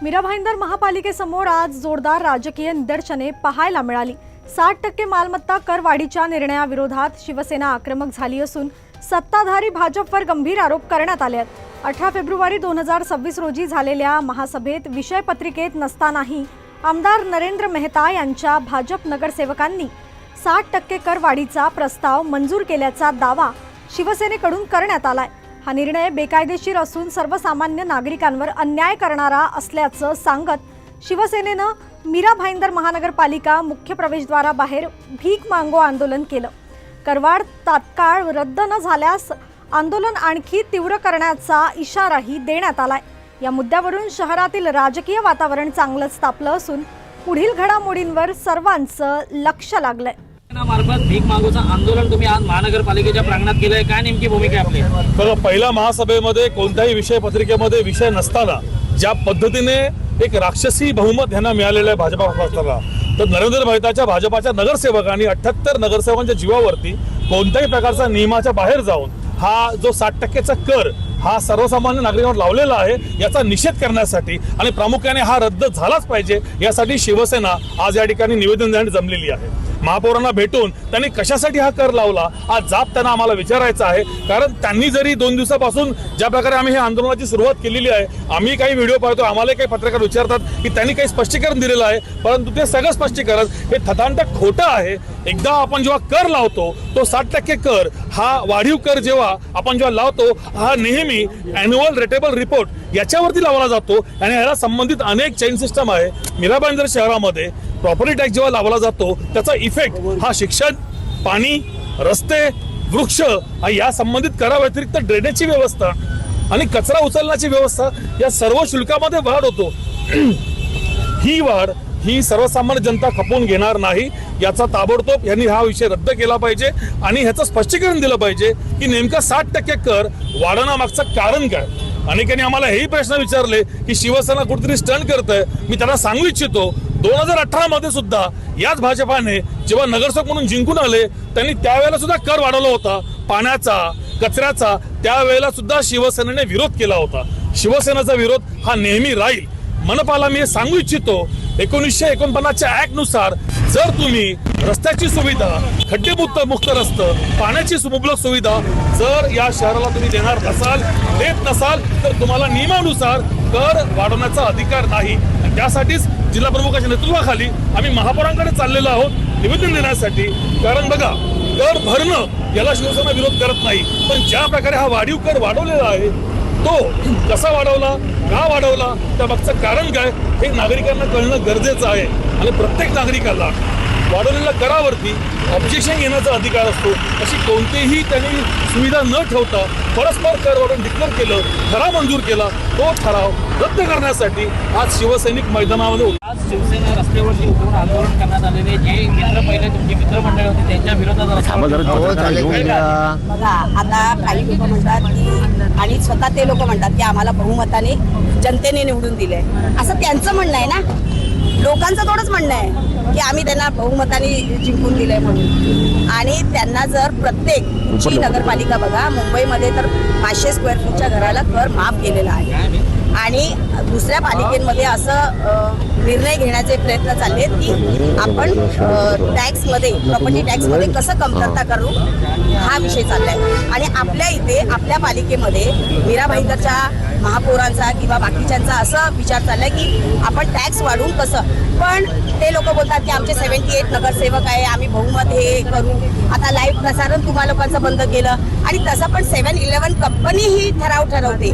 मीरा भाईंदर महापालिकेसमोर आज जोरदार राजकीय निदर्शने पाहायला मिळाली। 60% मालमत्ता करवाढीच्या निर्णयाविरोधात शिवसेना आक्रमक झाली असून सत्ताधारी भाजपवर गंभीर आरोप करण्यात आले आहेत। 18 फेब्रुवारी 2026 रोजी झालेल्या महासभेत विषय पत्रिकेत नसतानाही आमदार नरेंद्र मेहता यांच्या भाजप नगरसेवकांनी 60% करवाढीचा प्रस्ताव मंजूर केल्याचा दावा शिवसेनेकडून करण्यात आलाय। हा निर्णय बेकायदेशीर असून सर्वसामान्य नागरिकांवर अन्याय करणारा असल्याचं सांगत शिवसेनेनं मीरा भाईंदर महानगरपालिका मुख्य प्रवेशद्वाराबाहेर भीक मागो आंदोलन केलं। करवाढ तात्काळ रद्द न झाल्यास आंदोलन आणखी तीव्र करण्याचा इशाराही देण्यात आलाय। या मुद्द्यावरून शहरातील राजकीय वातावरण चांगलंच तापलं असून पुढील घडामोडींवर सर्वांचं लक्ष लागलंय। मार्फत भीक मागोचं आंदोलन तुम्ही आज महानगरपालिकेच्या प्रांगणात केलंय, काय नेमकी भूमिका आहे आपली? बघा, पहिल्या महासभेमध्ये कोणत्याही विषय पत्रिकेमध्ये विषय नसताना ज्या पद्धतीने एक राक्षसी बहुमत यांना मिळालेलं आहे भाजपा पक्षाला, तर नरेंद्र मेहताच्या भाजपाच्या नगरसेवकांनी 78 नगरसेवकांच्या जीवावरती कोणत्याही प्रकारचा नियमाच्या बाहेर जाऊन हा जो 60%चा कर हा सर्वसामान्य नागरिकांवर लावलेला आहे याचा निषेध करण्यासाठी आणि प्रामुख्याने हा रद्द झालाच पाहिजे यासाठी शिवसेना आज या ठिकाणी निवेदन देण्यासाठी जमलेली आहे। महापौरांना भेटून त्यांनी कशासाठी हा कर लावला हा जाब त्यांना आम्हाला विचारायचा आहे। कारण त्यांनी जरी 2 दिवसापासून ज्या प्रकारे आम्ही हे आंदोलनाची सुरुवात केलेली आहे, आम्ही काही व्हिडिओ पाहतो, आम्हाला काही पत्रकार विचारतात की त्यांनी काही स्पष्टीकरण दिलेलं आहे, परंतु ते सगळं स्पष्टीकरण हे थटांटक खोटं आहे। एकदा आपण जेव्हा कर लावतो तो 60% कर हा वाढीव कर जेव्हा आपण लावतो हा नेहमी ॲन्युअल रेटेबल रिपोर्ट याच्यावरती लावला जातो आणि याला संबंधित अनेक चेन सिस्टम आहे। मीरा भाईंदर शहरामध्ये प्रॉपर्टी टॅक्स जेव्हा लावला जातो त्याचा इफेक्ट हा शिक्षण, पाणी, रस्ते, वृक्ष या संबंधित करा व्यतिरिक्त ड्रेनेजची व्यवस्था आणि कचरा उचलण्याची व्यवस्था या सर्व शुल्कामध्ये वाढ होतो। ही वाढ ही सर्वसामान्य जनता खपवून घेणार नाही, याचा ताबडतोब यांनी हा विषय रद्द केला पाहिजे आणि ह्याचं स्पष्टीकरण दिलं पाहिजे की नेमका 60% कर वाढवण्यामागचं कारण काय। अनेकांनी आम्हाला हेही प्रश्न विचारले की शिवसेना कुठेतरी स्टंट करतंय। मी त्यांना सांगू इच्छितो 2018 मध्ये सुद्धा याच भाजपाने जेव्हा नगरसेवक म्हणून जिंकून आले त्यांनी त्यावेळेला सुद्धा कर वाढवला होता, पाण्याचा, कचऱ्याचा। त्यावेळेला सुद्धा शिवसेनेने विरोध केला होता। शिवसेनेचा विरोध हा नेहमी राहील। मनपाला मी सांगू इच्छितो 1949च्या ऍक्ट नुसार जर तुम्ही रस्त्याची सुविधा, खड्डेमुक्त रस्ते, पाण्याची मुबलक सुविधा जर या शहराला तुम्ही देत नसाल तर तुम्हाला नियमानुसार कर वाढवण्याचा अधिकार नाही। त्यासाठीच जिल्हा प्रमुखाच्या नेतृत्वाखाली आम्ही महापौरांकडे चाललेलो आहोत निवेदन देण्यासाठी। कारण बघा, कर भरणं याला शिवसेना विरोध करत नाही, पण ज्या प्रकारे हा वाढीव कर वाढवलेला आहे तो कसा वाढवला, का वाढवला, त्या मागचं कारण काय हे नागरिकांना कळणं गरजेचं आहे। आणि प्रत्येक नागरिकाला वाढवलेल्या करावरती ऑब्जेक्शन घेण्याचा अधिकार असतो। अशी कोणतीही त्यांनी सुविधा न ठेवता परस्पर कर वाढवून डिक्लेअर केलं, ठराव मंजूर केला, तो ठराव रद्द करण्यासाठी आज शिवसैनिक मैदानामध्ये आज शिवसेना रस्त्यावरती उतरून आंदोलन करण्यात आलेले जे मित्र पहिले तुमचे मित्रमंडळ होते त्यांच्या विरोधात बघा, आता काही लोक म्हणतात की आणि स्वतः ते लोक म्हणतात की आम्हाला बहुमताने जनतेने निवडून दिले, असं त्यांचं म्हणणं आहे ना। लोकांचं थोडंच म्हणणं आहे की आम्ही त्यांना बहुमताने जिंकून दिलंय म्हणून। आणि त्यांना जर प्रत्येक नगरपालिका बघा, मुंबईमध्ये तर 500 स्क्वेअर फूटच्या घराला कर माफ केलेला आहे आणि दुसऱ्या पालिकेमध्ये असं निर्णय घेण्याचे प्रयत्न चालले आहेत की आपण टॅक्समध्ये, प्रॉपर्टी टॅक्समध्ये कसं कमतरता करू हा विषय चाललाय। आणि आपल्या इथे आपल्या पालिकेमध्ये मीरा भाईंदरच्या महापौरांचा किंवा बाकीच्यांचा असं विचार चाललाय की आपण टॅक्स वाढवून कसं, पण ते लोक बोलतात की आमचे 78 नगरसेवक आहे, आम्ही बहुमत हे करू। आता लाईव्ह प्रसारण तुम्हा लोकांचं बंद केलं आणि तसं पण 7-11 कंपनी ही ठराव ठरवते,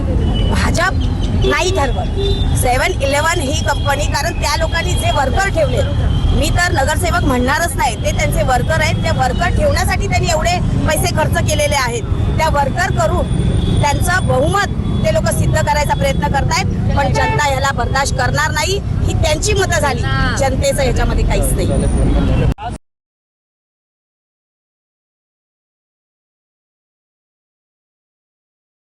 भाजप नाही ठरवत। 7-11 ही कंपनी, कारण त्या लोकांनी जे वर्कर ठेवले, मी तर नगरसेवक म्हणणारच नाही, ते त्यांचे वर्कर आहेत, त्या वर्कर ठेवण्यासाठी त्यांनी एवढे पैसे खर्च केलेले आहेत। त्या वर्कर करून त्यांचं बहुमत ते लोक सिद्ध करायचा प्रयत्न करतायत, पण जनता याला बर्दाश्त करणार नाही। ही त्यांची मतं झाली, जनतेचं ह्याच्यामध्ये काहीच नाही।